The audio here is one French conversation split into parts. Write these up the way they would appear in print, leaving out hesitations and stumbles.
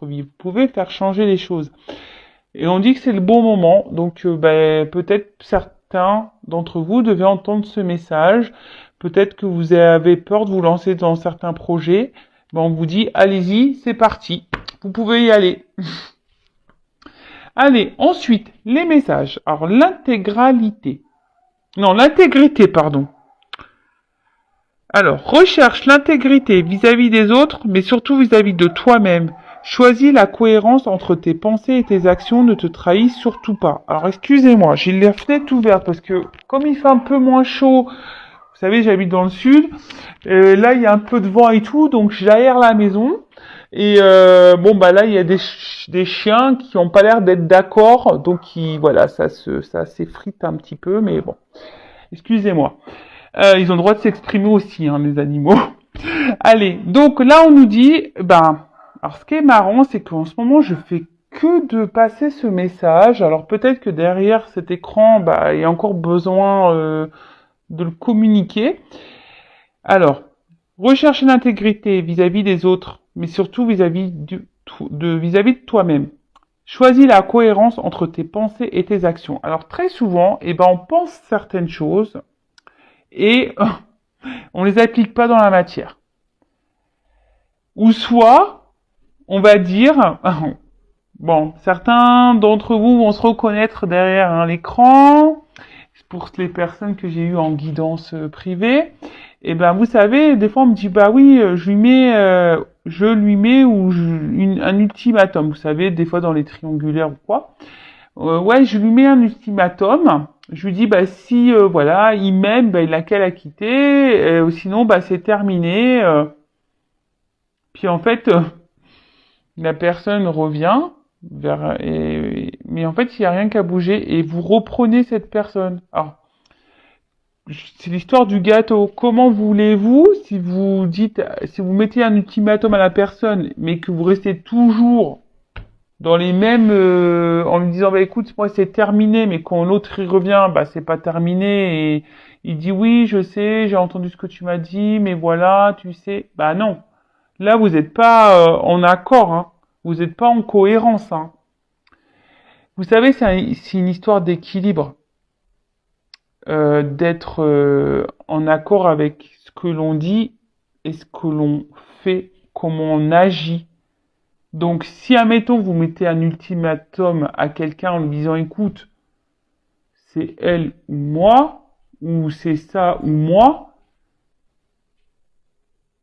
vie. Vous pouvez faire changer les choses. Et on dit que c'est le bon moment, donc peut-être certains d'entre vous devez entendre ce message. Peut-être que vous avez peur de vous lancer dans certains projets. Ben, on vous dit, allez-y, c'est parti. Vous pouvez y aller. Allez, ensuite, les messages. Alors, l'intégrité, pardon. Alors, recherche l'intégrité vis-à-vis des autres, mais surtout vis-à-vis de toi-même. Choisis la cohérence entre tes pensées et tes actions, ne te trahis surtout pas. Alors, excusez-moi, j'ai la fenêtre ouverte parce que comme il fait un peu moins chaud, vous savez, j'habite dans le sud, là, il y a un peu de vent et tout, donc j'aère la maison. Et là, il y a des chiens qui ont pas l'air d'être d'accord, donc voilà, ça s'effrite un petit peu, mais bon, excusez-moi. Ils ont le droit de s'exprimer aussi, hein, les animaux. Allez, donc là, on nous dit, alors ce qui est marrant, c'est qu'en ce moment, je fais que de passer ce message. Alors peut-être que derrière cet écran, il y a encore besoin de le communiquer. Alors, rechercher l'intégrité vis-à-vis des autres, mais surtout vis-à-vis vis-à-vis de toi-même. Choisis la cohérence entre tes pensées et tes actions. Alors très souvent, on pense certaines choses et on les applique pas dans la matière. Ou soit, on va dire, bon, certains d'entre vous vont se reconnaître derrière l'écran, pour les personnes que j'ai eues en guidance privée, vous savez, des fois on me dit oui, je lui mets un ultimatum. Vous savez, des fois dans les triangulaires ou quoi. Ouais, je lui mets un ultimatum. Je lui dis si il m'aime, il a qu'à la quitter, sinon c'est terminé. Puis en fait, la personne revient mais en fait il n'y a rien qu'à bouger et vous reprenez cette personne. Alors c'est l'histoire du gâteau. Comment voulez-vous, si vous mettez un ultimatum à la personne, mais que vous restez toujours dans les mêmes, en lui disant, écoute, moi c'est terminé, mais quand l'autre y revient, c'est pas terminé, et il dit, oui, je sais, j'ai entendu ce que tu m'as dit, mais voilà, tu sais, non. Là, vous n'êtes pas en accord, hein. Vous n'êtes pas en cohérence, hein. Vous savez, c'est une histoire d'équilibre. D'être en accord avec ce que l'on dit et ce que l'on fait, comment on agit. Donc si, admettons, vous mettez un ultimatum à quelqu'un en lui disant, écoute, c'est elle ou moi, ou c'est ça ou moi,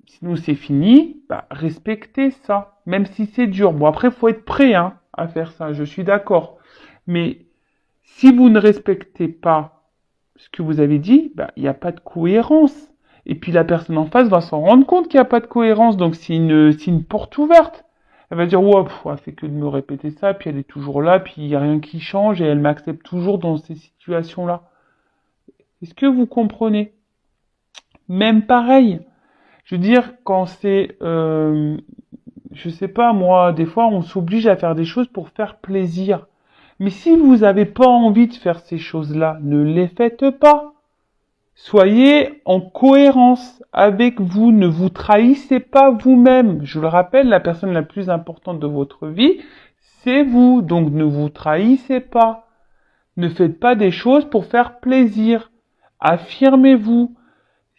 sinon c'est fini, respectez ça, même si c'est dur. Bon, après, il faut être prêt à faire ça, je suis d'accord. Mais si vous ne respectez pas ce que vous avez dit, il n'y a pas de cohérence. Et puis la personne en face va s'en rendre compte qu'il n'y a pas de cohérence. Donc c'est une porte ouverte. Elle va dire, elle fait que de me répéter ça, puis elle est toujours là, puis il n'y a rien qui change, et elle m'accepte toujours dans ces situations-là. Est-ce que vous comprenez? Même pareil. Je veux dire, quand c'est, je sais pas moi, des fois on s'oblige à faire des choses pour faire plaisir. Mais si vous n'avez pas envie de faire ces choses-là, ne les faites pas. Soyez en cohérence avec vous, ne vous trahissez pas vous-même. Je le rappelle, la personne la plus importante de votre vie, c'est vous. Donc ne vous trahissez pas. Ne faites pas des choses pour faire plaisir. Affirmez-vous.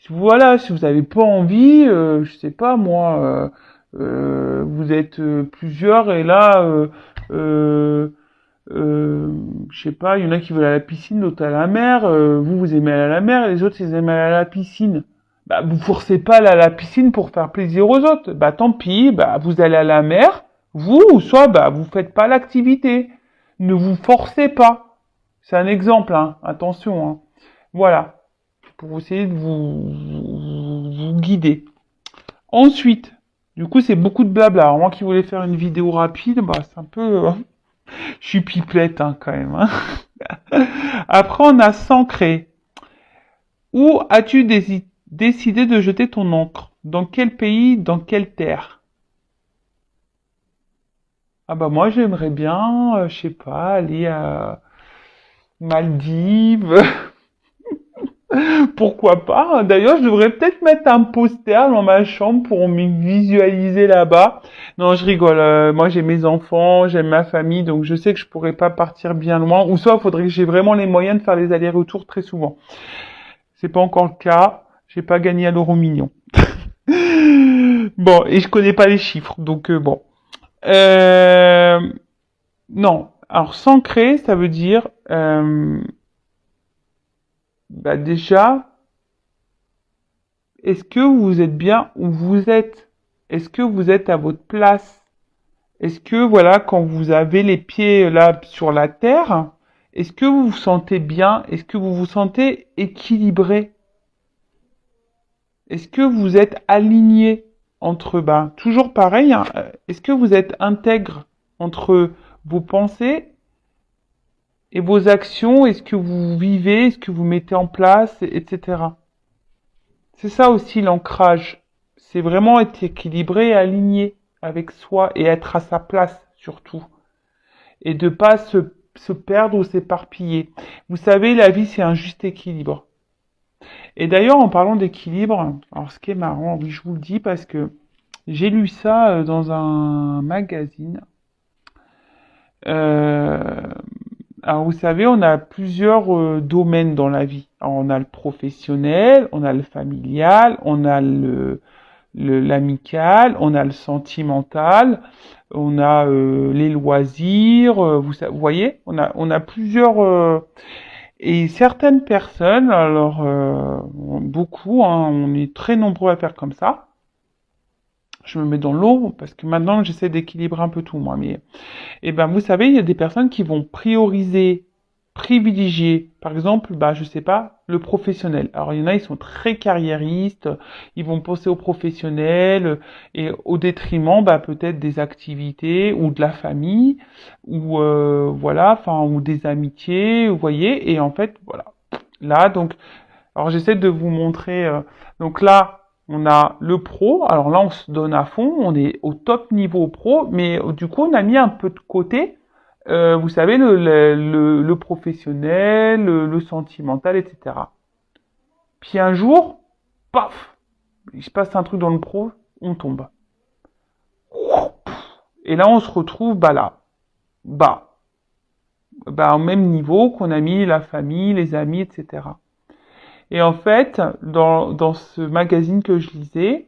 Voilà, si vous n'avez pas envie, je sais pas moi, vous êtes plusieurs et là, je sais pas, il y en a qui veulent aller à la piscine, d'autres à la mer, vous aimez aller à la mer, et les autres ils aiment aller à la piscine. Vous forcez pas à aller à la piscine pour faire plaisir aux autres. Tant pis, vous allez à la mer, vous, ou soit vous faites pas l'activité. Ne vous forcez pas. C'est un exemple, attention, Voilà, pour essayer de vous guider. Ensuite, du coup c'est beaucoup de blabla. Alors moi qui voulais faire une vidéo rapide, c'est un peu... Je suis pipelette quand même. Après, on a s'ancrer. Où as-tu décidé de jeter ton encre? Dans quel pays? Dans quelle terre? Moi j'aimerais bien, je sais pas, aller à Maldives. Pourquoi pas? D'ailleurs, je devrais peut-être mettre un poster dans ma chambre pour me visualiser là-bas. Non, je rigole. Moi, j'ai mes enfants, j'aime ma famille, donc je sais que je pourrais pas partir bien loin. Ou soit, il faudrait que j'ai vraiment les moyens de faire les allers-retours très souvent. C'est pas encore le cas. J'ai pas gagné à l'euro million. Bon, et je connais pas les chiffres, donc bon. Euh, non. Alors, s'ancrer, ça veut dire bah déjà, est-ce que vous êtes bien où vous êtes? Est-ce que vous êtes à votre place? Est-ce que, voilà, quand vous avez les pieds là sur la terre, est-ce que vous vous sentez bien? Est-ce que vous vous sentez équilibré? Est-ce que vous êtes aligné entre, bah, toujours pareil, hein, est-ce que vous êtes intègre entre vos pensées et vos actions? Est-ce que vous vivez? Est-ce que vous mettez en place, etc. C'est ça aussi l'ancrage. C'est vraiment être équilibré et aligné avec soi et être à sa place surtout. Et de pas se perdre ou s'éparpiller. Vous savez, la vie c'est un juste équilibre. Et d'ailleurs, en parlant d'équilibre, alors ce qui est marrant, oui, je vous le dis parce que j'ai lu ça dans un magazine. Euh, alors vous savez, on a plusieurs domaines dans la vie. Alors, on a le professionnel, on a le familial, on a l'amical, on a le sentimental, on a les loisirs, vous voyez, on a plusieurs et certaines personnes, alors beaucoup, hein, on est très nombreux à faire comme ça. Je me mets dans l'eau parce que maintenant j'essaie d'équilibrer un peu tout moi, mais et ben vous savez, il y a des personnes qui vont privilégier, par exemple, bah je sais pas, le professionnel. Alors il y en a, ils sont très carriéristes, ils vont penser au professionnel et au détriment, bah peut-être des activités ou de la famille ou voilà, enfin ou des amitiés, vous voyez. Et en fait, voilà. Là, donc, alors j'essaie de vous montrer. Donc là. On a le pro, alors là on se donne à fond, on est au top niveau pro, mais du coup on a mis un peu de côté vous savez, le professionnel, le sentimental, etc. Puis un jour, paf, il se passe un truc dans le pro, on tombe. Et là, on se retrouve bas, au même niveau qu'on a mis la famille, les amis, etc. Et en fait, dans ce magazine que je lisais,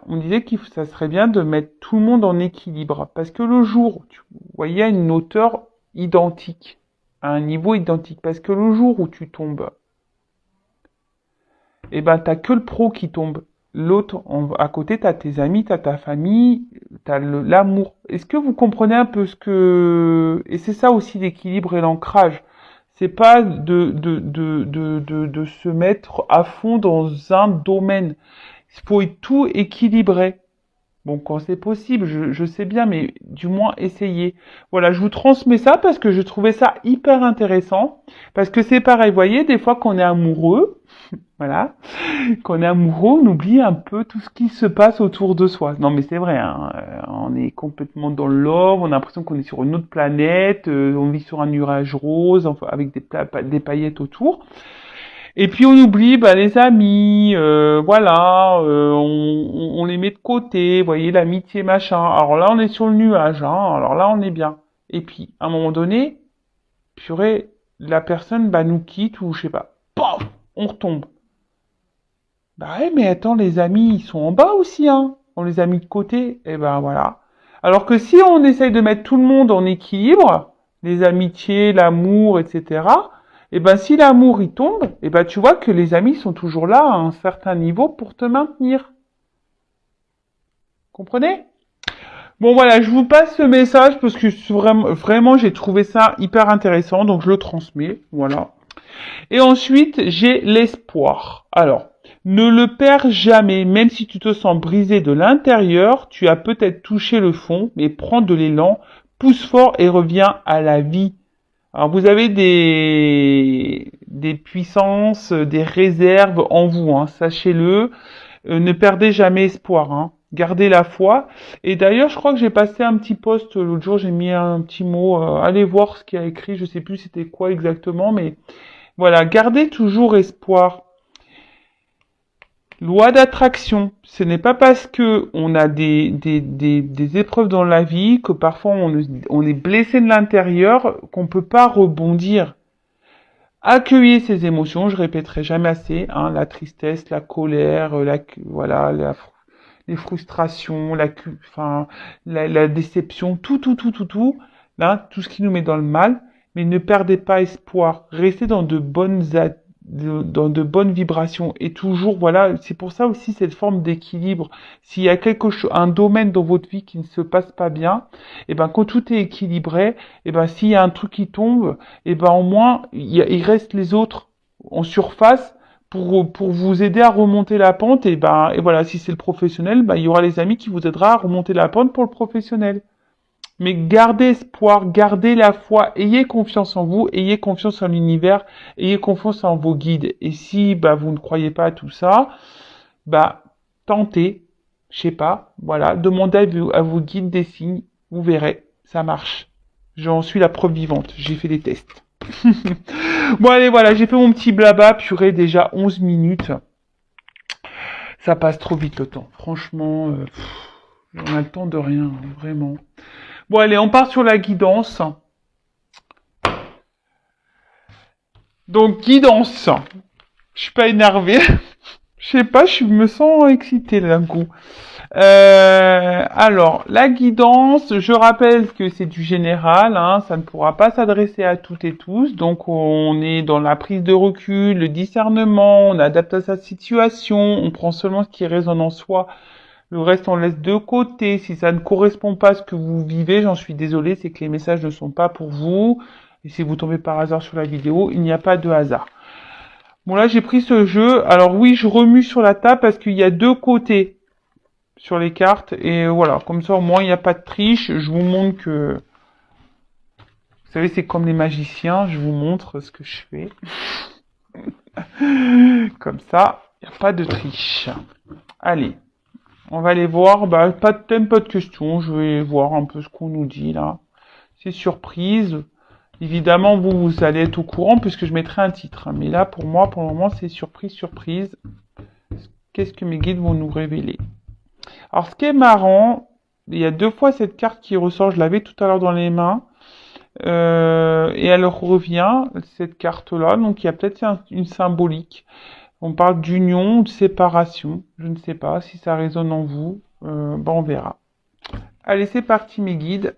on disait que ça serait bien de mettre tout le monde en équilibre. Parce que le jour, vous voyez, à une hauteur identique, à un niveau identique. Parce que le jour où tu tombes, t'as que le pro qui tombe. L'autre, à côté, t'as tes amis, t'as ta famille, t'as l'amour. Est-ce que vous comprenez un peu ce que... Et c'est ça aussi l'équilibre et l'ancrage. C'est pas de se mettre à fond dans un domaine. Il faut tout équilibrer. Bon, quand c'est possible, je sais bien, mais du moins essayer. Voilà, je vous transmets ça parce que je trouvais ça hyper intéressant. Parce que c'est pareil, vous voyez, des fois qu'on est amoureux, voilà, qu'on est amoureux, on oublie un peu tout ce qui se passe autour de soi. Non, mais c'est vrai, hein, on est complètement dans l'or, on a l'impression qu'on est sur une autre planète, on vit sur un nuage rose, enfin, avec des paillettes autour. Et puis on oublie les amis, voilà, on les met de côté, vous voyez, l'amitié, machin. Alors là, on est sur le nuage, hein, alors là, on est bien. Et puis, à un moment donné, purée, la personne nous quitte ou je sais pas, paf, on retombe. Bah ouais, mais attends, les amis, ils sont en bas aussi, hein. On les a mis de côté, et ben voilà. Alors que si on essaye de mettre tout le monde en équilibre, les amitiés, l'amour, etc., et ben si l'amour il tombe, et ben tu vois que les amis sont toujours là à un certain niveau pour te maintenir. Comprenez? Bon voilà, je vous passe ce message parce que vraiment j'ai trouvé ça hyper intéressant, donc je le transmets, voilà. Et ensuite, j'ai l'espoir. Alors, ne le perds jamais, même si tu te sens brisé de l'intérieur, tu as peut-être touché le fond, mais prends de l'élan, pousse fort et reviens à la vie. Alors, vous avez des puissances, des réserves en vous, hein, sachez-le. Ne perdez jamais espoir, hein. Gardez la foi. Et d'ailleurs, je crois que j'ai passé un petit post l'autre jour, j'ai mis un petit mot. Allez voir ce qu'il a écrit, je sais plus c'était quoi exactement, mais Voilà, gardez toujours espoir. Loi d'attraction. Ce n'est pas parce que on a des épreuves dans la vie que parfois on est blessé de l'intérieur qu'on peut pas rebondir. Accueillez ces émotions, je répéterai jamais assez, hein, la tristesse, la colère, voilà, les frustrations, enfin, la déception, tout, là, tout ce qui nous met dans le mal, mais ne perdez pas espoir, restez dans dans de bonnes vibrations et toujours, voilà, c'est pour ça aussi cette forme d'équilibre. S'il y a quelque chose, un domaine dans votre vie qui ne se passe pas bien, et ben quand tout est équilibré, et ben s'il y a un truc qui tombe, et ben au moins il reste les autres en surface pour vous aider à remonter la pente et voilà, si c'est le professionnel, ben il y aura les amis qui vous aidera à remonter la pente pour le professionnel. Mais gardez espoir, gardez la foi, ayez confiance en vous, ayez confiance en l'univers, ayez confiance en vos guides. Et si vous ne croyez pas à tout ça, tentez, je sais pas, voilà, demandez à vos guides des signes, vous verrez, ça marche. J'en suis la preuve vivante, j'ai fait des tests. Bon allez, voilà, j'ai fait mon petit blabla, purée, déjà 11 minutes. Ça passe trop vite le temps. Franchement, on a le temps de rien, vraiment. Bon allez, on part sur la guidance. Donc guidance. Je suis pas énervée. Je sais pas, je me sens excitée d'un coup. Alors, la guidance, je rappelle que c'est du général, hein, ça ne pourra pas s'adresser à toutes et tous. Donc, on est dans la prise de recul, le discernement, on adapte à sa situation, on prend seulement ce qui résonne en soi. Le reste, on laisse de côté. Si ça ne correspond pas à ce que vous vivez, j'en suis désolée, c'est que les messages ne sont pas pour vous. Et si vous tombez par hasard sur la vidéo, il n'y a pas de hasard. Bon, là, j'ai pris ce jeu. Alors oui, je remue sur la table parce qu'il y a deux côtés sur les cartes. Et voilà, comme ça, au moins, il n'y a pas de triche. Je vous montre que... Vous savez, c'est comme les magiciens. Je vous montre ce que je fais. Comme ça, il n'y a pas de triche. Allez. On va aller voir, pas de thème, pas de questions, je vais voir un peu ce qu'on nous dit là. C'est surprise. Évidemment, vous allez être au courant puisque je mettrai un titre. Mais là, pour moi, pour le moment, c'est surprise, surprise. Qu'est-ce que mes guides vont nous révéler? Alors, ce qui est marrant, il y a deux fois cette carte qui ressort, je l'avais tout à l'heure dans les mains. Et elle revient, cette carte-là, donc il y a peut-être une symbolique. On parle d'union ou de séparation. Je ne sais pas si ça résonne en vous. On verra. Allez, c'est parti mes guides.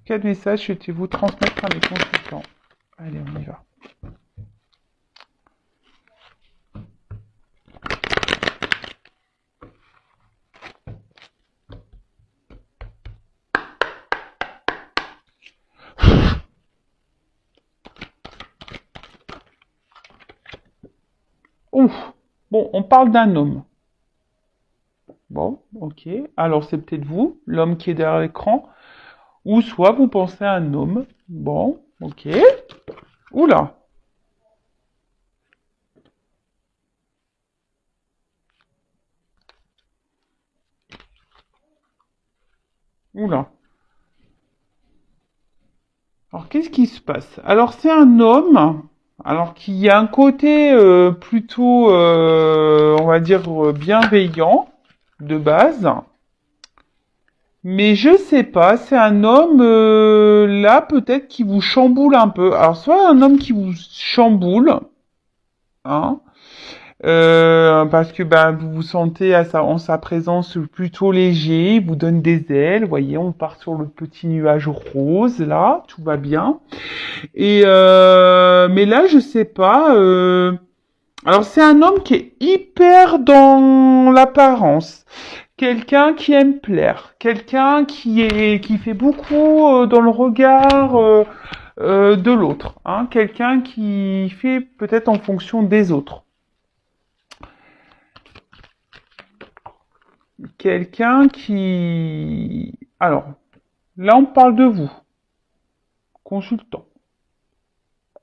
Quel message souhaitez-vous transmettre à mes consultants? Allez, on y va. Ouf. Bon, on parle d'un homme. Bon, ok. Alors c'est peut-être vous, l'homme qui est derrière l'écran. Ou soit vous pensez à un homme. Bon, ok. Oula. Oula. Alors qu'est-ce qui se passe? Alors c'est un homme. Alors qui a un côté plutôt, on va dire, bienveillant de base. Mais je sais pas, c'est un homme là peut-être qui vous chamboule un peu. Alors soit un homme qui vous chamboule, hein, parce que vous vous sentez en sa présence plutôt léger, il vous donne des ailes. Vous voyez, on part sur le petit nuage rose là, tout va bien. Et mais là je sais pas. Alors c'est un homme qui est hyper dans l'apparence. Quelqu'un qui aime plaire, quelqu'un qui fait beaucoup dans le regard de l'autre, hein, quelqu'un qui fait peut-être en fonction des autres, quelqu'un qui... Alors, là on parle de vous, consultant,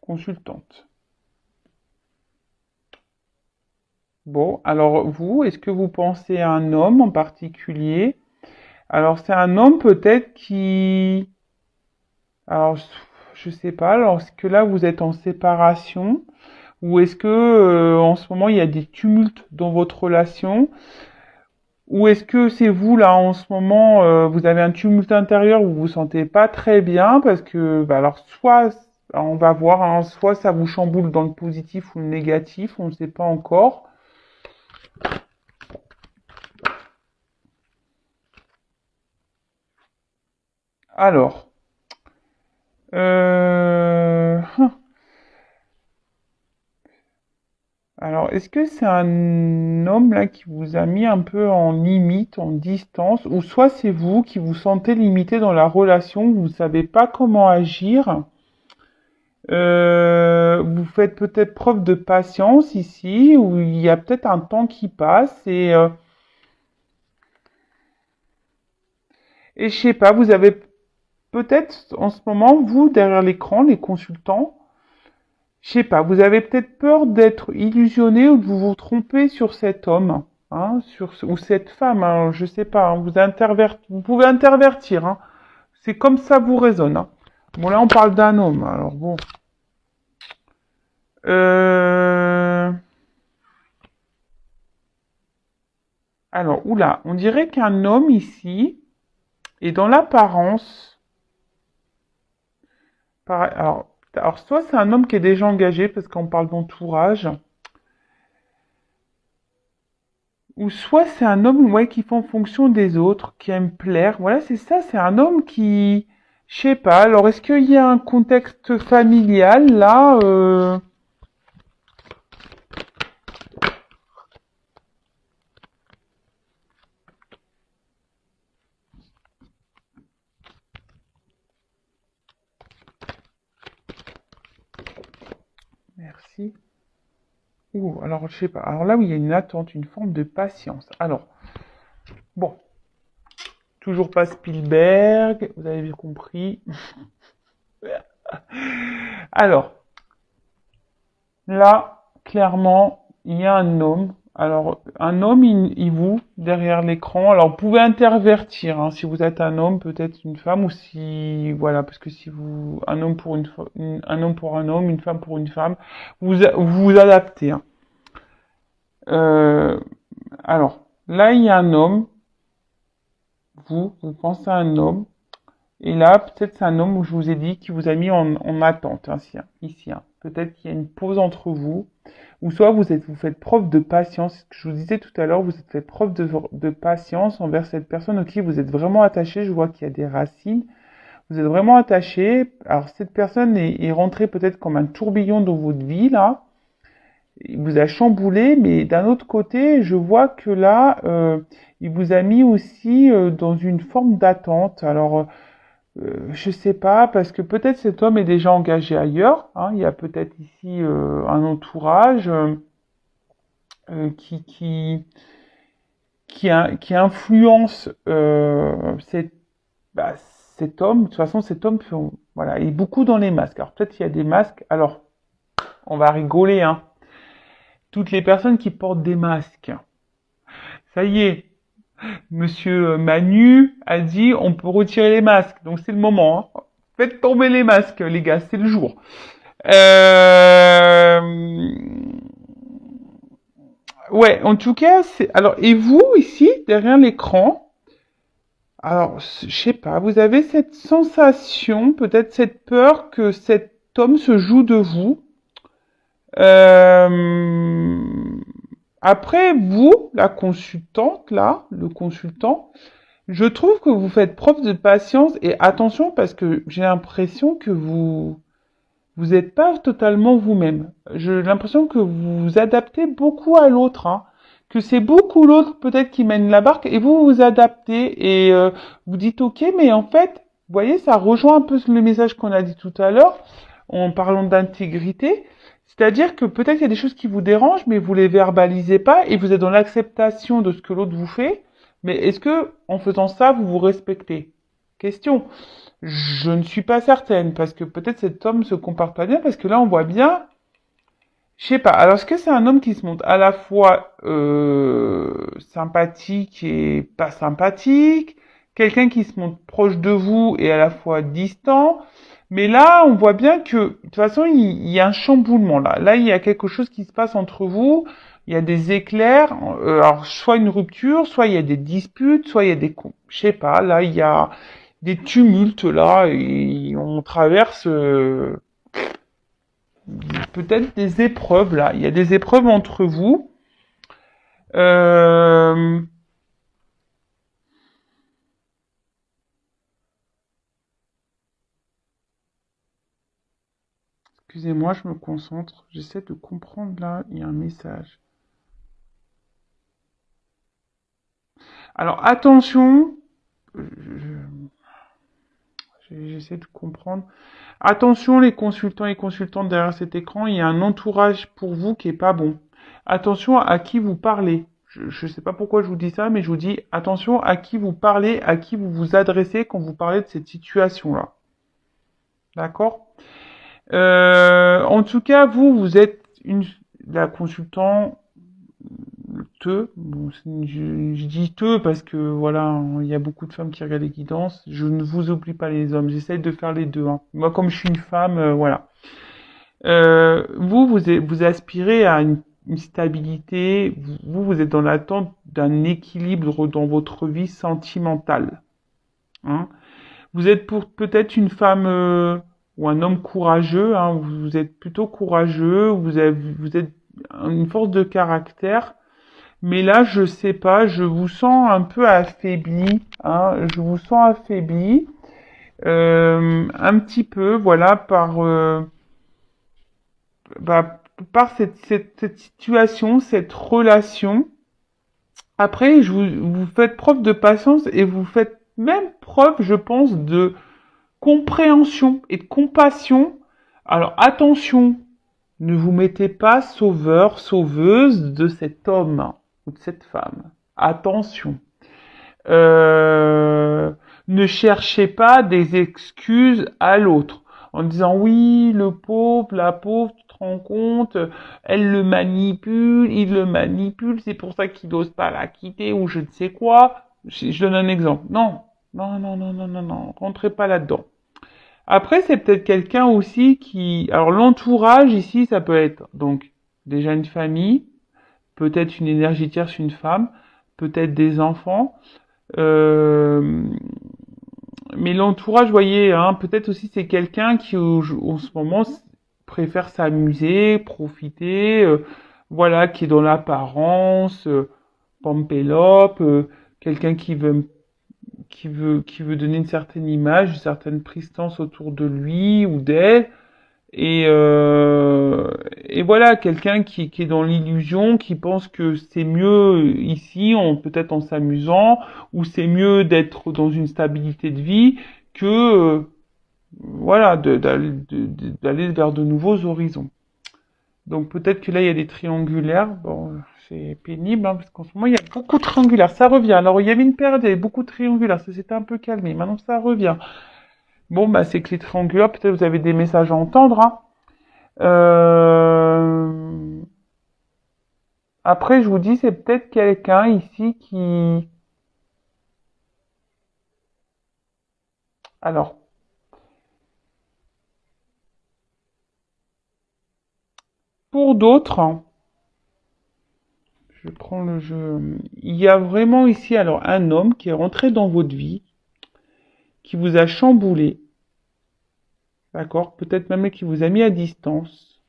consultante. Bon, alors vous, est-ce que vous pensez à un homme en particulier? Alors c'est un homme peut-être qui... Alors je sais pas, lorsque là vous êtes en séparation, Ou est-ce que en ce moment il y a des tumultes dans votre relation? Ou est-ce que c'est vous là en ce moment, vous avez un tumulte intérieur où vous vous sentez pas très bien parce que, bah, alors soit, on va voir, hein, soit ça vous chamboule dans le positif ou le négatif, on ne sait pas encore. Alors, euh, alors est-ce que c'est un homme là qui vous a mis un peu en limite, en distance, ou soit c'est vous qui vous sentez limité dans la relation, vous ne savez pas comment agir? Vous faites peut-être preuve de patience ici, où il y a peut-être un temps qui passe et je sais pas, vous avez peut-être en ce moment, vous, derrière l'écran, les consultants, je sais pas, vous avez peut-être peur d'être illusionné ou de vous tromper sur cet homme, hein, ou cette femme, hein, je sais pas, hein, vous pouvez intervertir, hein, c'est comme ça vous résonne, hein. Bon, là, on parle d'un homme, alors bon. Euh... Alors, oula, on dirait qu'un homme ici, et dans l'apparence, alors, soit c'est un homme qui est déjà engagé, parce qu'on parle d'entourage, ou soit c'est un homme ouais, qui fait en fonction des autres, qui aime plaire. Voilà, c'est ça, c'est un homme qui... Je sais pas, alors est-ce qu'il y a un contexte familial là Merci. Ouh, alors je sais pas. Alors là où il y a une attente, une forme de patience. Alors, bon, toujours pas Spielberg, vous avez bien compris. Alors, là, clairement, il y a un homme. Alors, un homme, il vous, derrière l'écran. Alors, vous pouvez intervertir, hein, si vous êtes un homme, peut-être une femme, ou si, voilà, parce que si vous, un homme pour un homme pour un homme, une femme pour une femme, vous vous adaptez, hein. Euh, alors, là, il y a un homme, vous pensez à un homme, et là, peut-être c'est un homme où je vous ai dit qui vous a mis en attente, hein, ici, hein. Peut-être qu'il y a une pause entre vous, ou soit vous faites preuve de patience. Ce que je vous disais tout à l'heure, vous faites preuve de patience envers cette personne auquel vous êtes vraiment attaché. Je vois qu'il y a des racines. Vous êtes vraiment attaché. Alors cette personne est rentrée peut-être comme un tourbillon dans votre vie là. Il vous a chamboulé, mais d'un autre côté, je vois que là, il vous a mis aussi dans une forme d'attente. Alors je sais pas, parce que peut-être cet homme est déjà engagé ailleurs, hein. Il y a peut-être ici un entourage euh, qui, qui, qui influence bah, cet homme. De toute façon, cet homme, voilà, il est beaucoup dans les masques. Alors peut-être il y a des masques. Alors, on va rigoler, hein. Toutes les personnes qui portent des masques. Ça y est, Monsieur Manu a dit on peut retirer les masques. Donc c'est le moment, hein. Faites tomber les masques, les gars, c'est le jour. Euh... Ouais, en tout cas, c'est... Alors, et vous, ici, derrière l'écran, alors, je sais pas, vous avez cette sensation, peut-être cette peur que cet homme se joue de vous. Euh... Après, vous, la consultante, là, le consultant, je trouve que vous faites preuve de patience et attention parce que j'ai l'impression que vous n'êtes pas totalement vous-même. J'ai l'impression que vous vous adaptez beaucoup à l'autre, hein. Que c'est beaucoup l'autre peut-être qui mène la barque et vous vous adaptez et vous dites ok, mais en fait, vous voyez, ça rejoint un peu le message qu'on a dit tout à l'heure en parlant d'intégrité. C'est-à-dire que peut-être qu'il y a des choses qui vous dérangent, mais vous les verbalisez pas et vous êtes dans l'acceptation de ce que l'autre vous fait. Mais est-ce que en faisant ça, vous vous respectez? Question. Je ne suis pas certaine, parce que peut-être cet homme se comporte pas bien, parce que là on voit bien, je sais pas. Alors est-ce que c'est un homme qui se montre à la fois sympathique et pas sympathique, quelqu'un qui se montre proche de vous et à la fois distant, Mais là, on voit bien que, de toute façon, il y a un chamboulement là. Là, il y a quelque chose qui se passe entre vous. Il y a des éclairs. Alors, soit une rupture, soit il y a des disputes, soit il y a des, je sais pas. Là, il y a des tumultes là, et on traverse peut-être des épreuves là. Il y a des épreuves entre vous. Euh, Excusez-moi, je me concentre. J'essaie de comprendre là. Il y a un message. Alors attention. J'essaie de comprendre. Attention les consultants et consultantes derrière cet écran, il y a un entourage pour vous qui est pas bon. Attention à qui vous parlez. Je ne sais pas pourquoi je vous dis ça, mais je vous dis attention à qui vous parlez, à qui vous vous adressez quand vous parlez de cette situation-là. D'accord? En tout cas, vous êtes la consultant bon, je dis parce que voilà, il y a beaucoup de femmes qui regardent les guidances. Je ne vous oublie pas les hommes. J'essaye de faire les deux. Hein. Moi, comme je suis une femme, voilà. Vous aspirez à une stabilité. Vous êtes dans l'attente d'un équilibre dans votre vie sentimentale. Hein. Vous êtes peut-être une femme ou un homme courageux. Hein. Vous êtes plutôt courageux. Vous êtes une force de caractère. Mais là, je sais pas, je vous sens un peu affaibli, hein, je vous sens affaibli, un petit peu, voilà, bah, par cette situation, cette relation. Après, vous faites preuve de patience et vous faites même preuve, je pense, de compréhension et de compassion. Alors attention, ne vous mettez pas sauveur, sauveuse de cet homme ou de cette femme. Attention. Euh, Ne cherchez pas des excuses à l'autre en disant oui, le pauvre, la pauvre, tu te rends compte, elle le manipule, il le manipule, c'est pour ça qu'il n'ose pas la quitter ou je ne sais quoi. Je donne un exemple. Non, non, non, non, non, non, non, rentrez pas là-dedans. Après, c'est peut-être quelqu'un aussi qui... Alors l'entourage ici, ça peut être donc déjà une famille, peut-être une énergie tierce, une femme, peut-être des enfants. Euh, mais l'entourage, vous voyez, hein, peut-être aussi c'est quelqu'un qui en ce moment préfère s'amuser, profiter, voilà, qui est dans l'apparence, pampélope, quelqu'un qui veut donner une certaine image, une certaine prestance autour de lui ou d'elle. Et, euh, et voilà, quelqu'un qui est dans l'illusion, qui pense que c'est mieux ici, peut-être en s'amusant, ou c'est mieux d'être dans une stabilité de vie que voilà, d'aller vers de nouveaux horizons. Donc peut-être que là, il y a des triangulaires. Bon, c'est pénible, hein, parce qu'en ce moment, il y a beaucoup de triangulaires. Ça revient. Alors, il y avait une période, il y avait beaucoup de triangulaires. Ça s'était un peu calmé. Maintenant, ça revient. Bon, bah, c'est que les triangulaires, peut-être vous avez des messages à entendre, hein. Euh, Après, je vous dis, c'est peut-être quelqu'un ici qui... Alors, pour d'autres, hein, je prends le jeu. Il y a vraiment ici, alors, un homme qui est rentré dans votre vie, qui vous a chamboulé, d'accord? Peut-être même qui vous a mis à distance.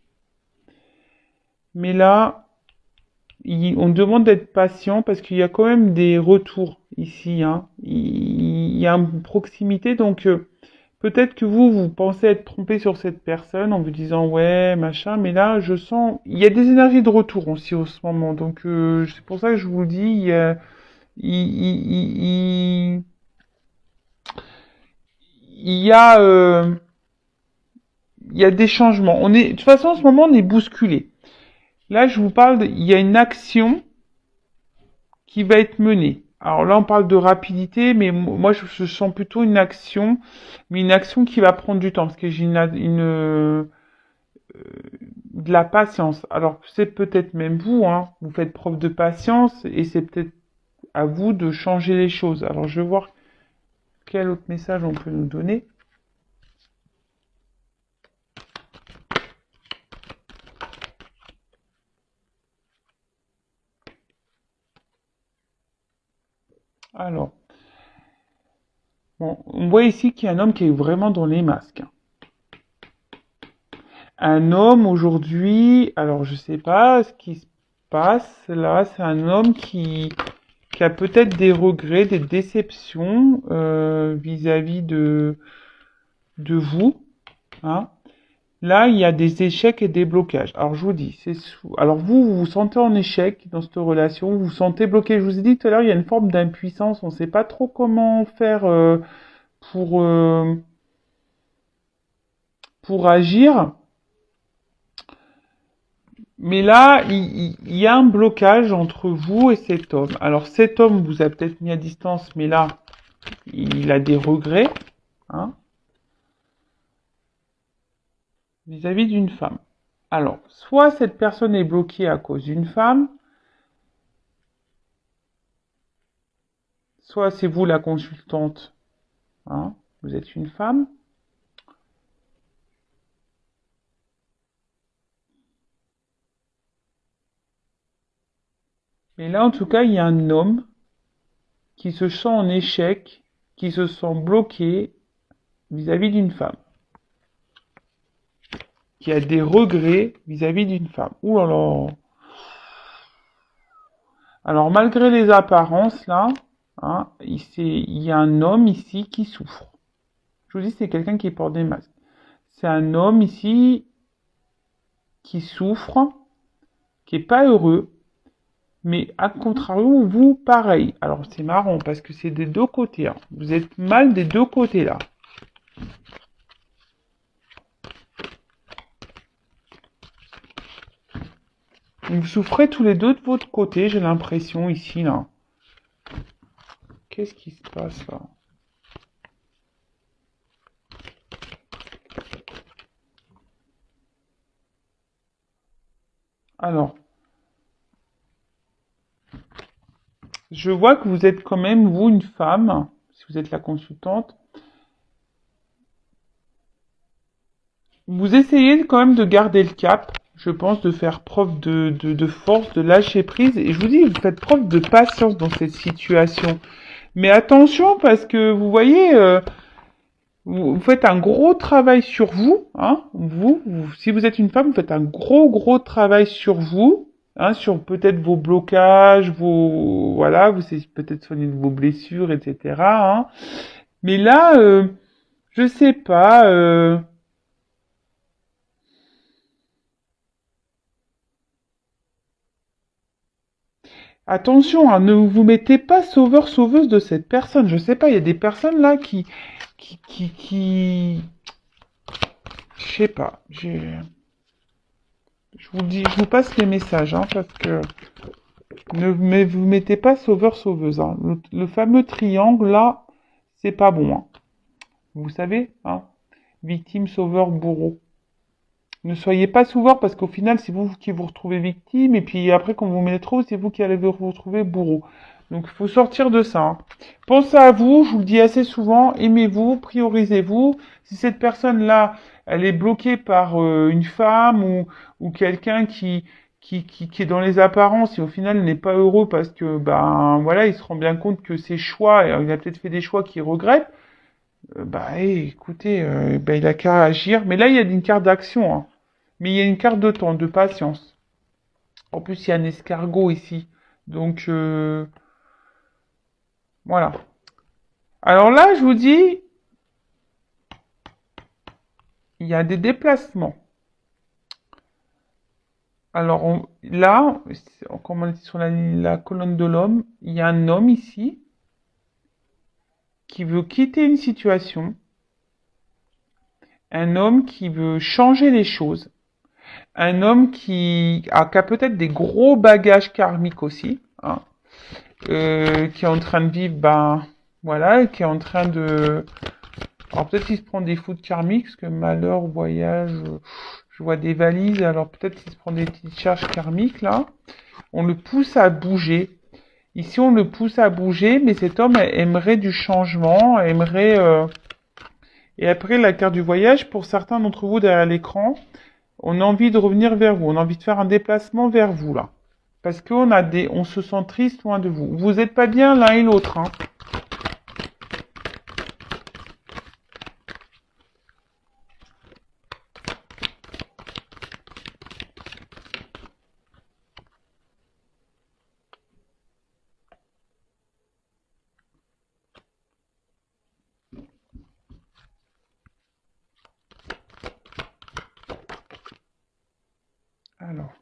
Mais là, on demande d'être patient parce qu'il y a quand même des retours ici, hein. Il y a une proximité, donc peut-être que vous pensez être trompé sur cette personne en vous disant ouais, machin, mais là, je sens, il y a des énergies de retour aussi en ce moment, donc c'est pour ça que je vous dis, il, il, il, il y a, il y a des changements. De toute façon, en ce moment, on est bousculé. Là, je vous parle, il y a une action qui va être menée. Alors là, on parle de rapidité, mais moi, je sens plutôt une action, mais une action qui va prendre du temps, parce que j'ai de la patience. Alors, c'est peut-être même vous, hein, vous faites preuve de patience, et c'est peut-être à vous de changer les choses. Alors, je vais voir quel autre message on peut nous donner. Alors, bon, on voit ici qu'il y a un homme qui est vraiment dans les masques. Un homme aujourd'hui, alors je sais pas ce qui se passe là, c'est un homme qui a peut-être des regrets, des déceptions vis-à-vis de vous. Hein. Là, il y a des échecs et des blocages. Alors, je vous dis, alors vous vous sentez en échec dans cette relation, vous vous sentez bloqué. Je vous ai dit tout à l'heure, il y a une forme d'impuissance. On ne sait pas trop comment faire pour, euh, pour agir. Mais là, il y a un blocage entre vous et cet homme. Alors, cet homme vous a peut-être mis à distance, mais là, il a des regrets, hein, vis-à-vis d'une femme. Alors, soit cette personne est bloquée à cause d'une femme, soit c'est vous la consultante, hein, vous êtes une femme. Mais là, en tout cas, il y a un homme qui se sent en échec, qui se sent bloqué vis-à-vis d'une femme, qui a des regrets vis-à-vis d'une femme. Ouh là là. Alors, malgré les apparences, là, hein, il y a un homme ici qui souffre. Je vous dis, c'est quelqu'un qui porte des masques. C'est un homme ici qui souffre, qui est pas heureux, mais à contrario, vous, pareil. Alors, c'est marrant parce que c'est des deux côtés. Hein. Vous êtes mal des deux côtés, là. Vous souffrez tous les deux de votre côté, j'ai l'impression, ici, là. Qu'est-ce qui se passe, là? Alors, je vois que vous êtes quand même, vous, une femme, si vous êtes la consultante. Vous essayez quand même de garder le cap, je pense, de faire preuve de force, de lâcher prise. Et je vous dis, vous faites preuve de patience dans cette situation. Mais attention, parce que vous voyez, vous faites un gros travail sur vous. Hein, si vous êtes une femme, vous faites un gros travail sur vous. Hein, sur peut-être vos blocages, voilà, vous essayez peut-être soigner vos blessures, etc. Hein. Mais là, je sais pas. Attention, hein, ne vous mettez pas sauveur-sauveuse de cette personne. Je sais pas, il y a des personnes là qui... Je sais pas. Je vous dis, je vous passe les messages, hein, parce que ne vous mettez pas sauveur-sauveuse. Hein. Le fameux triangle là, c'est pas bon. Hein. Vous savez, hein, victime, sauveur, bourreau. Ne soyez pas sauveur parce qu'au final, c'est vous qui vous retrouvez victime et puis après, quand vous mettez trop, c'est vous qui allez vous retrouver bourreau. Donc, il faut sortir de ça. Hein. Pensez à vous, je vous le dis assez souvent, aimez-vous, priorisez-vous. Si cette personne-là, elle est bloquée par une femme ou quelqu'un qui est dans les apparences et au final n'est pas heureux parce que, ben voilà, il se rend bien compte que ses choix, il a peut-être fait des choix qu'il regrette, écoutez, il a qu'à agir. Mais là, il y a une carte d'action, hein. Mais il y a une carte de temps, de patience. En plus, il y a un escargot ici. Donc, voilà. Alors là, je vous dis, il y a des déplacements. Alors là, comme on dit sur la colonne de l'homme, il y a un homme ici qui veut quitter une situation. Un homme qui veut changer les choses. Un homme qui a peut-être des gros bagages karmiques aussi. Hein. Qui est en train de vivre, voilà, qui est en train de... Alors peut-être qu'il se prend des foudres karmiques, parce que malheur, voyage, je vois des valises, alors peut-être qu'il se prend des petites charges karmiques, là. On le pousse à bouger. Ici, on le pousse à bouger, mais cet homme aimerait du changement, aimerait... Et après, la carte du voyage, pour certains d'entre vous derrière l'écran, on a envie de revenir vers vous, on a envie de faire un déplacement vers vous, là. Parce on se sent triste loin de vous. Vous n'êtes pas bien l'un et l'autre, hein. Alors.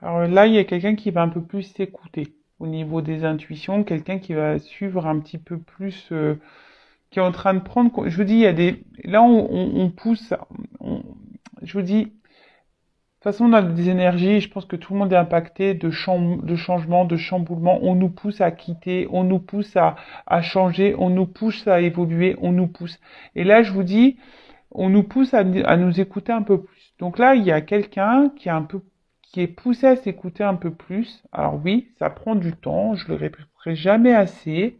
Alors là, il y a quelqu'un qui va un peu plus s'écouter au niveau des intuitions, quelqu'un qui va suivre un petit peu plus, qui est en train de prendre. Je vous dis, il y a des. Là, on pousse. Je vous dis, de toute façon, on a des énergies. Je pense que tout le monde est impacté de changements, de chamboulements. On nous pousse à quitter, on nous pousse à changer, on nous pousse à évoluer, on nous pousse. Et là, je vous dis, on nous pousse à nous écouter un peu plus. Donc là, il y a quelqu'un qui est poussé à s'écouter un peu plus. Alors oui, ça prend du temps, je le répéterai jamais assez.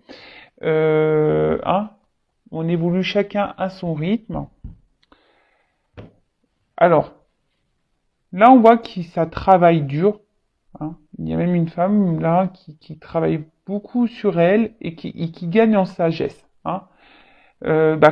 Hein, on évolue chacun à son rythme. Alors, là, on voit que ça travaille dur. Hein. Il y a même une femme là qui travaille beaucoup sur elle et qui gagne en sagesse. Hein.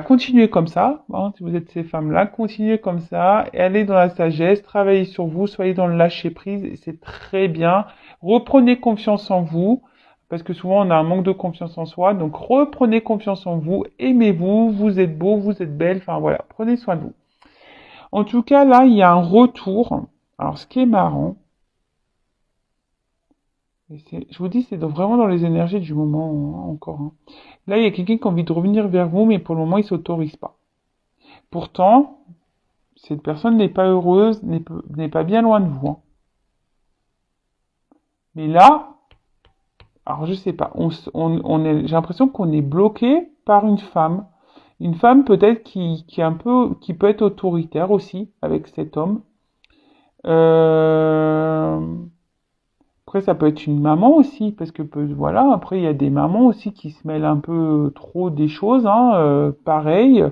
Continuez comme ça, hein, si vous êtes ces femmes-là, continuez comme ça, et allez dans la sagesse, travaillez sur vous, soyez dans le lâcher prise, et c'est très bien. Reprenez confiance en vous, parce que souvent on a un manque de confiance en soi, donc reprenez confiance en vous, aimez-vous, vous êtes beau, vous êtes belle, enfin voilà, prenez soin de vous. En tout cas, là, il y a un retour. Alors, ce qui est marrant, je vous dis, c'est vraiment dans les énergies du moment hein, encore. Hein. Là, il y a quelqu'un qui a envie de revenir vers vous, mais pour le moment, il s'autorise pas. Pourtant, cette personne n'est pas heureuse, n'est pas bien loin de vous. Hein. Mais là, alors je sais pas, j'ai l'impression qu'on est bloqué par une femme. Une femme peut-être qui peut être autoritaire aussi avec cet homme. Euh, Après, ça peut être une maman aussi, parce que voilà, après il y a des mamans aussi qui se mêlent un peu trop des choses, hein, pareil.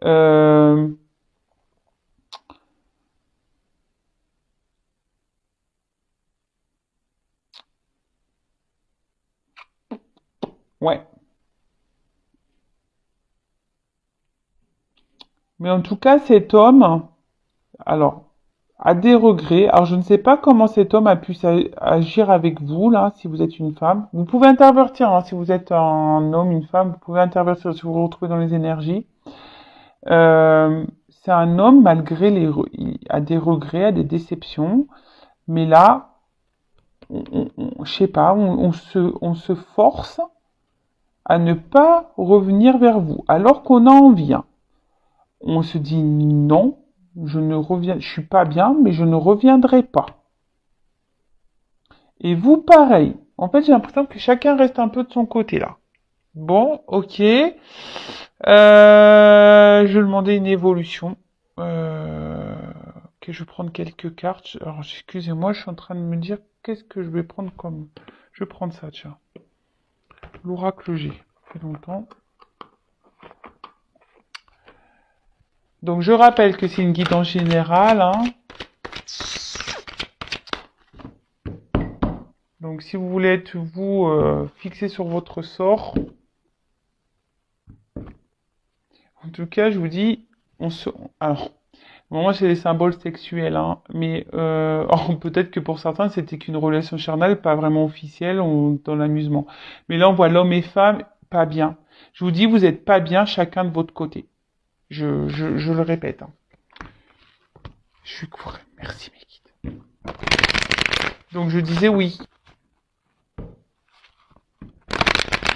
Euh, ouais. Mais en tout cas, cet homme, alors, a des regrets. Alors, je ne sais pas comment cet homme a pu agir avec vous, là, si vous êtes une femme. Vous pouvez intervertir, hein, si vous êtes un homme, une femme, vous pouvez intervertir si vous vous retrouvez dans les énergies. C'est un homme, malgré il a des regrets, a des déceptions. Mais là, je sais pas, on se force à ne pas revenir vers vous, alors qu'on a envie. Hein. On se dit non, je suis pas bien, mais je ne reviendrai pas. Et vous, pareil. En fait, j'ai l'impression que chacun reste un peu de son côté là. Bon, ok. Je vais demander une évolution. Ok, je vais prendre quelques cartes. Alors, excusez-moi, je suis en train de me dire qu'est-ce que je vais prendre comme. Je vais prendre ça, tiens. L'oracle G. Ça fait longtemps. Donc, je rappelle que c'est une guidance générale. Hein. Donc, si vous voulez être vous fixé sur votre sort, en tout cas, je vous dis, alors, moi, c'est des symboles sexuels, hein, mais peut-être que pour certains, c'était qu'une relation charnelle, pas vraiment officielle, ou dans l'amusement. Mais là, on voit l'homme et femme pas bien. Je vous dis, vous n'êtes pas bien chacun de votre côté. Je le répète. Hein. Je suis court. Merci, mes guides. Donc, je disais oui.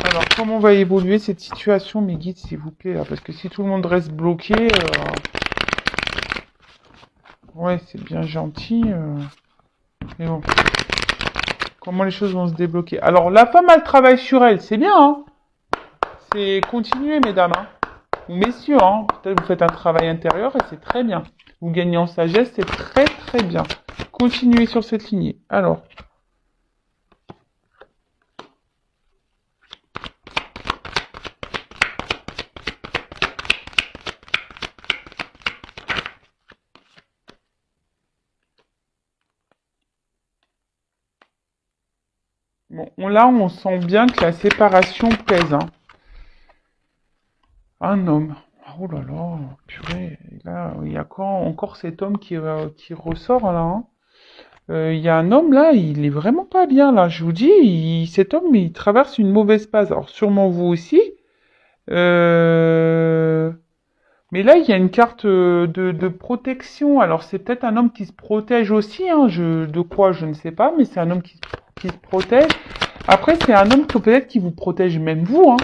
Alors, comment va évoluer cette situation, mes guides, s'il vous plaît, là? Parce que si tout le monde reste bloqué, ouais, c'est bien gentil, mais bon. Comment les choses vont se débloquer? Alors, la femme, elle travaille sur elle, c'est bien, hein? C'est continuer, mesdames, hein? Ou messieurs, hein? Peut-être vous faites un travail intérieur et c'est très bien. Vous gagnez en sagesse, c'est très très bien. Continuez sur cette lignée. Alors. Bon, là, on sent bien que la séparation pèse, hein. Un homme. Oh là là, purée. Et là, il y a encore cet homme qui ressort, là, hein. Il y a un homme, là, il est vraiment pas bien, là. Je vous dis, cet homme, il traverse une mauvaise passe. Alors, sûrement vous aussi. Euh, Mais là, il y a une carte de protection. Alors, c'est peut-être un homme qui se protège aussi, hein. De quoi, je ne sais pas, mais c'est un homme qui se protège. Après, c'est un homme que peut-être qui vous protège même vous, hein.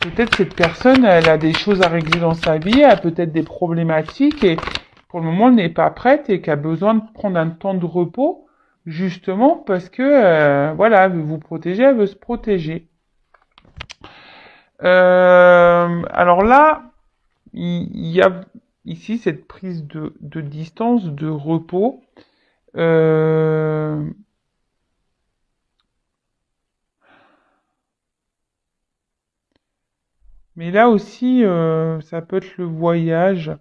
Peut-être cette personne, elle a des choses à régler dans sa vie, elle a peut-être des problématiques et pour le moment, elle n'est pas prête et qu'elle a besoin de prendre un temps de repos, justement parce que, voilà, elle veut vous protéger, elle veut se protéger. Alors là, il y a ici cette prise de distance, de repos. Euh, mais là aussi, ça peut être le voyage,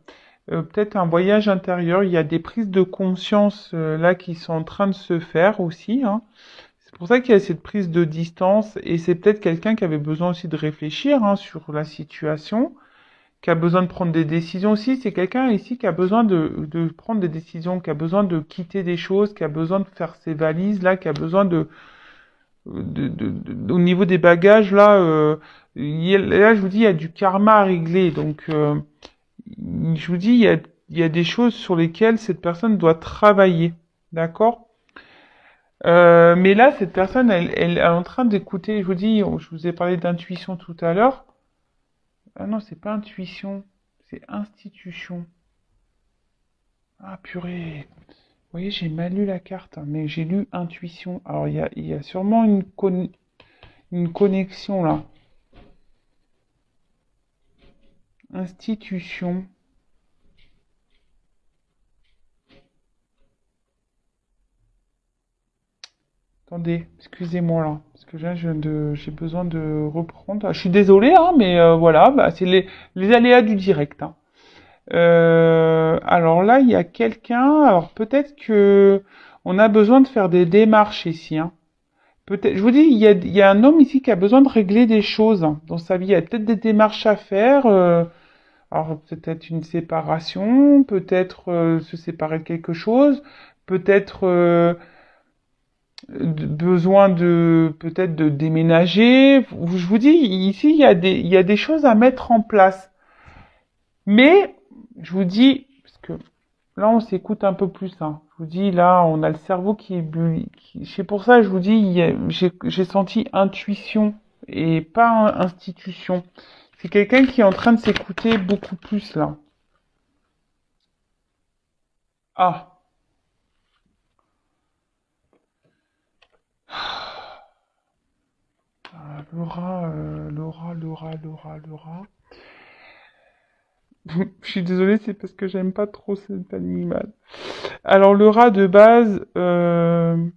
peut-être un voyage intérieur. Il y a des prises de conscience là qui sont en train de se faire aussi, hein. C'est pour ça qu'il y a cette prise de distance et c'est peut-être quelqu'un qui avait besoin aussi de réfléchir hein, sur la situation, qui a besoin de prendre des décisions aussi. C'est quelqu'un ici qui a besoin de prendre des décisions, qui a besoin de quitter des choses, qui a besoin de faire ses valises là, qui a besoin au niveau des bagages là, là je vous dis il y a du karma à régler. Donc je vous dis il y a des choses sur lesquelles cette personne doit travailler, d'accord? Mais là, cette personne, elle est en train d'écouter. Je vous dis, je vous ai parlé d'intuition tout à l'heure. Ah non, c'est pas intuition, c'est institution. Ah purée. Vous voyez, j'ai mal lu la carte, hein, mais j'ai lu intuition. Alors il y a sûrement une connexion là. Institution. Attendez, excusez-moi là, parce que là, j'ai besoin de reprendre. Ah, je suis désolé, hein, mais voilà, bah, c'est les aléas du direct, hein. Alors là, il y a quelqu'un. Alors peut-être que on a besoin de faire des démarches ici, hein. Peut-être, je vous dis, il y a un homme ici qui a besoin de régler des choses hein, dans sa vie. Il y a peut-être des démarches à faire. Alors peut-être une séparation, peut-être se séparer de quelque chose, peut-être besoin de peut-être de déménager. Je vous dis, ici, il y a des choses à mettre en place. Mais je vous dis, parce que là, on s'écoute un peu plus, hein. Je vous dis, là, on a le cerveau qui est c'est pour ça, je vous dis, j'ai senti intuition et pas institution. C'est quelqu'un qui est en train de s'écouter beaucoup plus, là. Ah, Laura. Je suis désolée, c'est parce que j'aime pas trop cet animal. Alors, le rat de base, je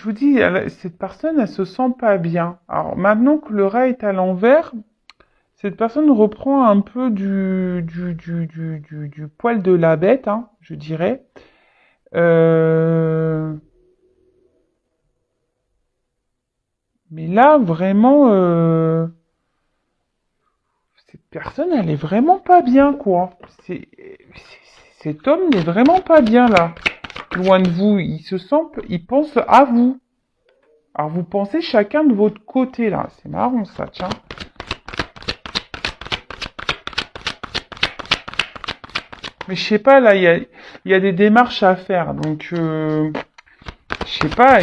vous dis, cette personne, elle se sent pas bien. Alors, maintenant que le rat est à l'envers, cette personne reprend un peu du poil de la bête, hein, je dirais. Euh, mais là, vraiment, cette personne, elle est vraiment pas bien, quoi. Cet homme n'est vraiment pas bien, là. Loin de vous, il se sent, il pense à vous. Alors, vous pensez chacun de votre côté, là. C'est marrant, ça, tiens. Mais je sais pas, là, il y a des démarches à faire. Donc, je sais pas,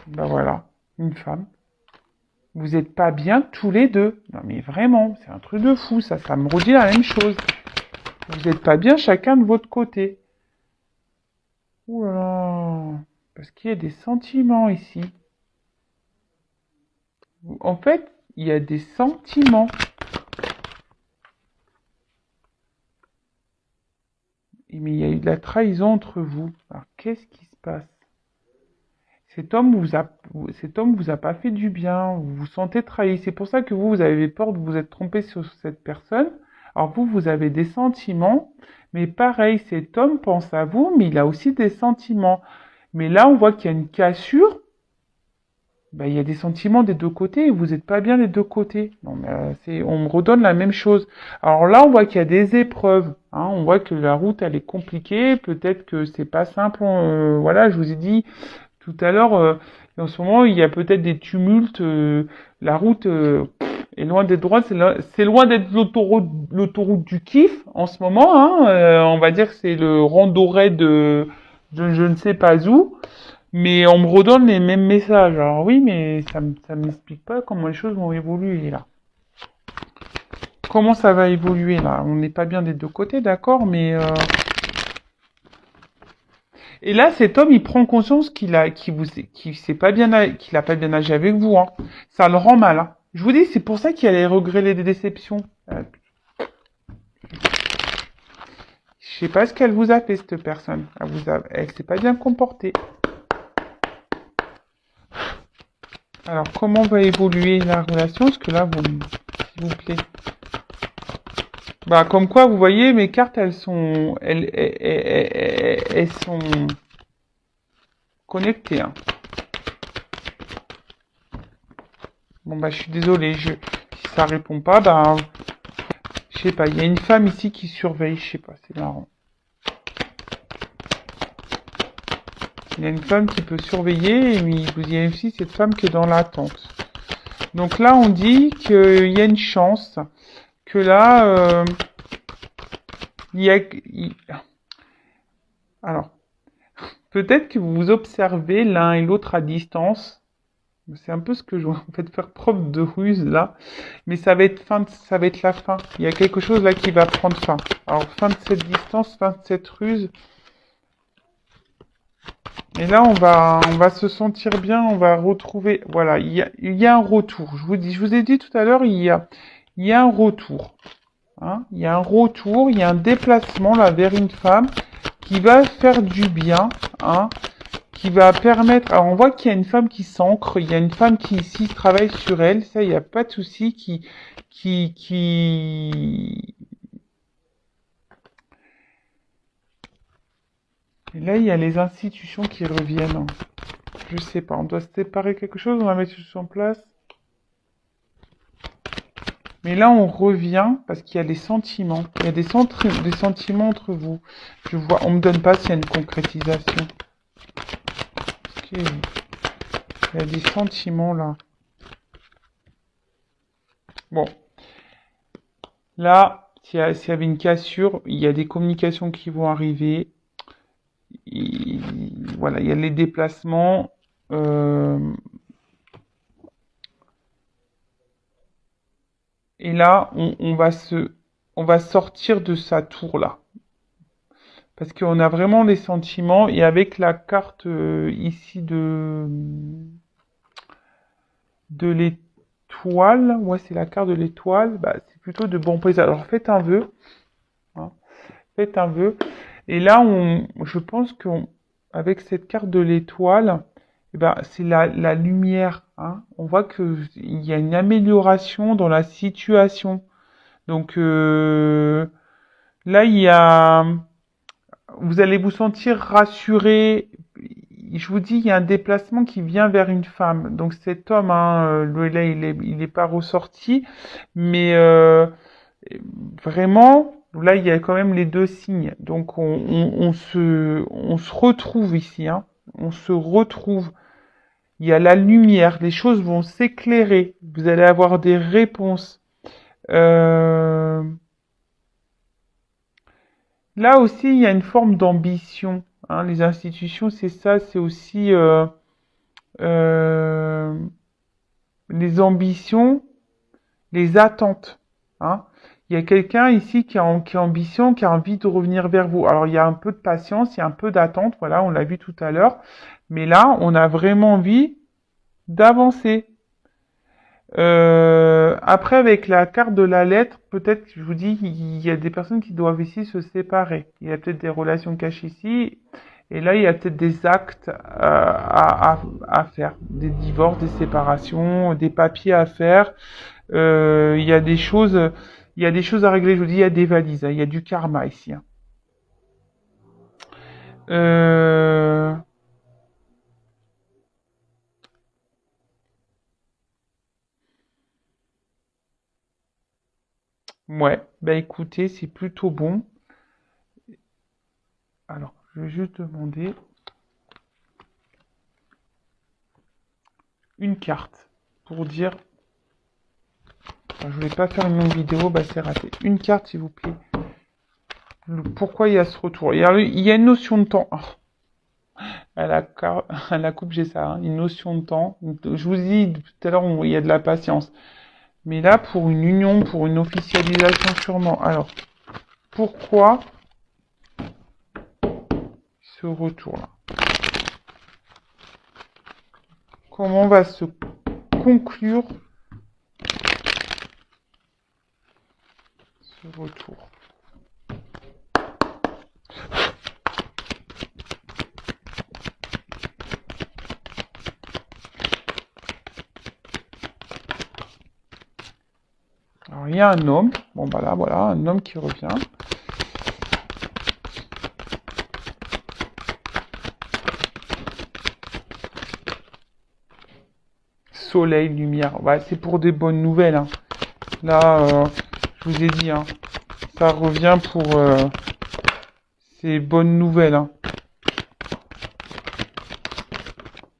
ben voilà, une femme. Vous êtes pas bien tous les deux. Non mais vraiment, c'est un truc de fou, ça me redit la même chose. Vous êtes pas bien chacun de votre côté. Ouh là là, parce qu'il y a des sentiments ici. En fait, il y a des sentiments. Mais il y a eu de la trahison entre vous. Alors qu'est-ce qui se passe? Cet homme vous a pas fait du bien, vous vous sentez trahi. C'est pour ça que vous avez peur de vous être trompé sur cette personne. Alors vous avez des sentiments, mais pareil, cet homme pense à vous, mais il a aussi des sentiments. Mais là, on voit qu'il y a une cassure. Ben, il y a des sentiments des deux côtés et vous n'êtes pas bien des deux côtés. Non, mais on me redonne la même chose. Alors là, on voit qu'il y a des épreuves. Hein, on voit que la route, elle est compliquée. Peut-être que c'est pas simple. Voilà, je vous ai dit tout à l'heure, en ce moment, il y a peut-être des tumultes. La route est loin d'être droite. C'est loin d'être l'autoroute du kiff en ce moment. Hein, on va dire que c'est le rando raid de je ne sais pas où. Mais on me redonne les mêmes messages. Alors oui, mais ça m'explique pas comment les choses vont évoluer là. Comment ça va évoluer là? On n'est pas bien des deux côtés, d'accord, mais et là, cet homme, il prend conscience qu'il s'est pas bien, qu'il a pas bien agi avec vous. Hein. Ça le rend mal. Hein. Je vous dis, c'est pour ça qu'il y a les regrets, les déceptions. Je sais pas ce qu'elle vous a fait cette personne. Elle s'est pas bien comportée. Alors, comment va évoluer la relation? Parce que là, s'il vous plaît. Bah, comme quoi, vous voyez, mes cartes, elles sont connectées. Hein. Bon, bah, je suis désolée. Si ça répond pas, bah, je sais pas. Il y a une femme ici qui surveille. Je sais pas, c'est marrant. Il y a une femme qui peut surveiller, mais il y a aussi cette femme qui est dans l'attente. Donc là, on dit qu'il y a une chance que là, alors, peut-être que vous vous observez l'un et l'autre à distance. C'est un peu ce que je vois, en fait, faire preuve de ruse là. Mais ça va être ça va être la fin. Il y a quelque chose là qui va prendre fin. Alors, fin de cette distance, fin de cette ruse. Et là, on va se sentir bien, on va retrouver, voilà, il y a un retour. Je vous ai dit tout à l'heure, il y a un retour. Hein, il y a un retour, il y a un déplacement là vers une femme qui va faire du bien, hein, qui va permettre. Alors on voit qu'il y a une femme qui s'ancre, il y a une femme qui ici travaille sur elle, ça il n'y a pas de souci, qui. Et là il y a les institutions qui reviennent. Je sais pas, on doit se séparer quelque chose, on va mettre tout en place. Mais là, on revient parce qu'il y a des sentiments. Il y a des sentiments entre vous. Je vois, on me donne pas s'il y a une concrétisation. Ok. Il y a des sentiments là. Bon. Là, s'il y avait une cassure, il y a des communications qui vont arriver. Voilà, il y a les déplacements. Et là, on va sortir de sa tour là. Parce qu'on a vraiment les sentiments. Et avec la carte ici de l'étoile, ouais, c'est la carte de l'étoile, bah, c'est plutôt de bon présage. Alors faites un vœu. Hein, faites un vœu. Et là, je pense qu'avec cette carte de l'étoile, eh ben, c'est la lumière. Hein. On voit qu'il y a une amélioration dans la situation. Donc là, vous allez vous sentir rassuré. Je vous dis, il y a un déplacement qui vient vers une femme. Donc cet homme, hein, là, il est pas ressorti, mais vraiment, là, il y a quand même les deux signes. Donc on se retrouve ici. Hein. On se retrouve. Il y a la lumière. Les choses vont s'éclairer. Vous allez avoir des réponses. Là aussi, il y a une forme d'ambition. Hein. Les institutions, c'est ça, c'est aussi euh, les ambitions, les attentes. Hein. Il y a quelqu'un ici qui a ambition, qui a envie de revenir vers vous. Alors, il y a un peu de patience, il y a un peu d'attente, voilà, on l'a vu tout à l'heure. Mais là, on a vraiment envie d'avancer. Après, avec la carte de la lettre, peut-être, je vous dis, il y a des personnes qui doivent ici se séparer. Il y a peut-être des relations cachées ici. Et là, il y a peut-être des actes à faire, des divorces, des séparations, des papiers à faire. Il y a des choses, il y a des choses à régler. Je vous dis, il y a des valises, hein, il y a du karma ici. Hein. Euh, ouais, bah écoutez, c'est plutôt bon. Alors, je vais juste demander une carte pour dire. Enfin, je voulais pas faire une longue vidéo, bah c'est raté. Une carte, s'il vous plaît. Pourquoi il y a ce retour? Il y a une notion de temps. À à la coupe, j'ai ça, hein, une notion de temps. Je vous dis tout à l'heure, il y a de la patience. Mais là, pour une union, pour une officialisation sûrement. Alors, pourquoi ce retour-là? Comment va se conclure ce retour? Alors, il y a un homme. Bon, bah là, voilà, un homme qui revient. Soleil, lumière. Ouais, c'est pour des bonnes nouvelles. Hein. Là, je vous ai dit, hein, ça revient pour ces bonnes nouvelles. Hein.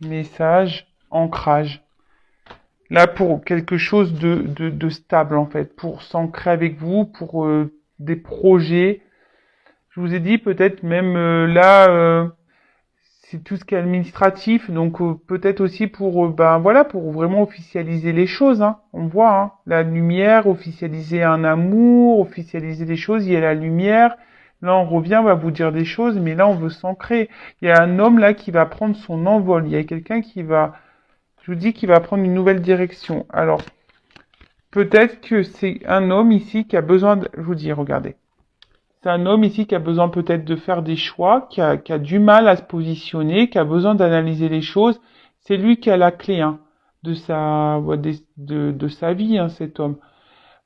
Message, ancrage. Là, pour quelque chose de stable, en fait, pour s'ancrer avec vous, pour des projets. Je vous ai dit, peut-être même là, c'est tout ce qui est administratif, donc peut-être aussi pour, ben voilà, pour vraiment officialiser les choses. Hein. On voit, hein, la lumière, officialiser un amour, officialiser les choses, il y a la lumière. Là, on revient, on va vous dire des choses, mais là, on veut s'ancrer. Il y a un homme là qui va prendre son envol. Il y a quelqu'un qui va, je vous dis, qui va prendre une nouvelle direction. Alors, peut-être que c'est un homme ici qui a besoin de... Je vous dis, regardez. C'est un homme ici qui a besoin peut-être de faire des choix, qui a du mal à se positionner, qui a besoin d'analyser les choses. C'est lui qui a la clé hein, de sa vie, hein, cet homme.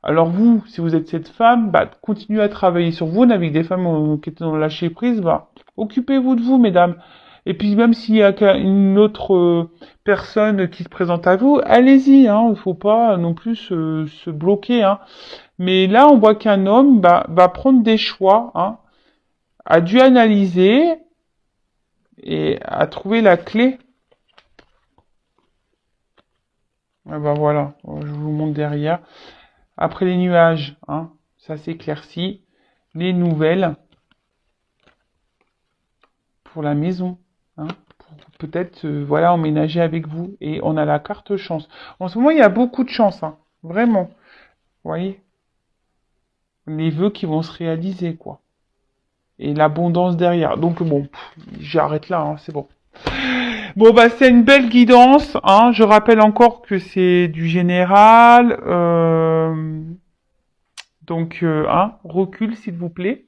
Alors vous, si vous êtes cette femme, bah, continuez à travailler sur vous. On a avec des femmes qui étaient dans le lâcher prise, bah, occupez-vous de vous, mesdames. Et puis même s'il y a une autre personne qui se présente à vous, allez-y. Hein, il faut pas non plus se bloquer. Hein. Mais là, on voit qu'un homme va prendre des choix, hein, a dû analyser et a trouvé la clé. Ah ben voilà, je vous montre derrière. Après les nuages, hein, ça s'éclaircit. Les nouvelles pour la maison, hein, pour peut-être voilà emménager avec vous. Et on a la carte chance. En ce moment, il y a beaucoup de chance, hein, vraiment. Vous voyez, les vœux qui vont se réaliser, quoi. Et l'abondance derrière. Donc bon, j'arrête là, hein, c'est bon. Bon bah c'est une belle guidance. Hein. Je rappelle encore que c'est du général. Donc hein, recule s'il vous plaît.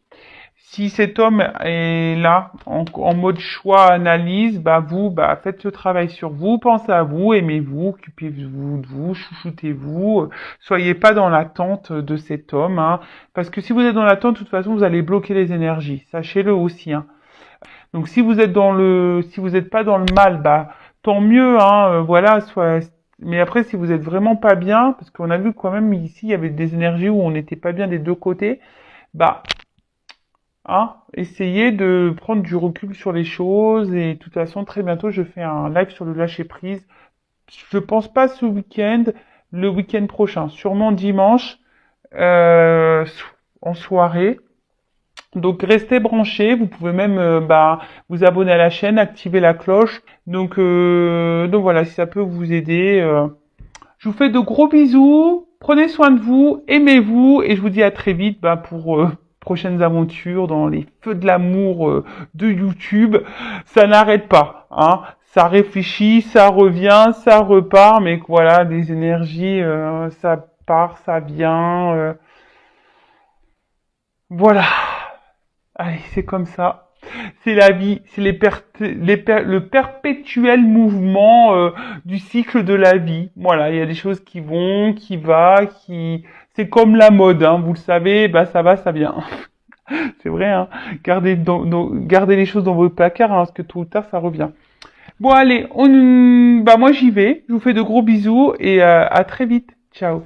Si cet homme est là en mode choix, analyse, bah vous, bah faites ce travail sur vous, pensez à vous, aimez-vous, occupez-vous de vous, chouchoutez-vous, soyez pas dans l'attente de cet homme, hein, parce que si vous êtes dans l'attente, de toute façon, vous allez bloquer les énergies, sachez-le aussi, hein. Donc si vous êtes si vous n'êtes pas dans le mal, bah tant mieux, hein, voilà, mais après si vous êtes vraiment pas bien, parce qu'on a vu quand même ici il y avait des énergies où on n'était pas bien des deux côtés, bah hein, essayez de prendre du recul sur les choses et de toute façon très bientôt je fais un live sur le lâcher prise. Je pense pas ce week-end, le week-end prochain, sûrement dimanche en soirée. Donc restez branchés, vous pouvez même vous abonner à la chaîne, activer la cloche. Donc voilà, si ça peut vous aider. Je vous fais de gros bisous, prenez soin de vous, aimez-vous et je vous dis à très vite pour prochaines aventures dans les feux de l'amour de YouTube. Ça n'arrête pas, hein. Ça réfléchit, ça revient, ça repart, mais voilà, des énergies, ça part, ça vient. Voilà. Allez, c'est comme ça. c'est la vie, c'est le perpétuel mouvement du cycle de la vie. Voilà, il y a des choses qui vont, qui va, qui... C'est comme la mode, hein, vous le savez, bah ça va, ça vient. C'est vrai, hein. Gardez les choses dans vos placards, hein, parce que tôt ou tard, ça revient. Bon, allez, bah moi j'y vais. Je vous fais de gros bisous et à très vite. Ciao.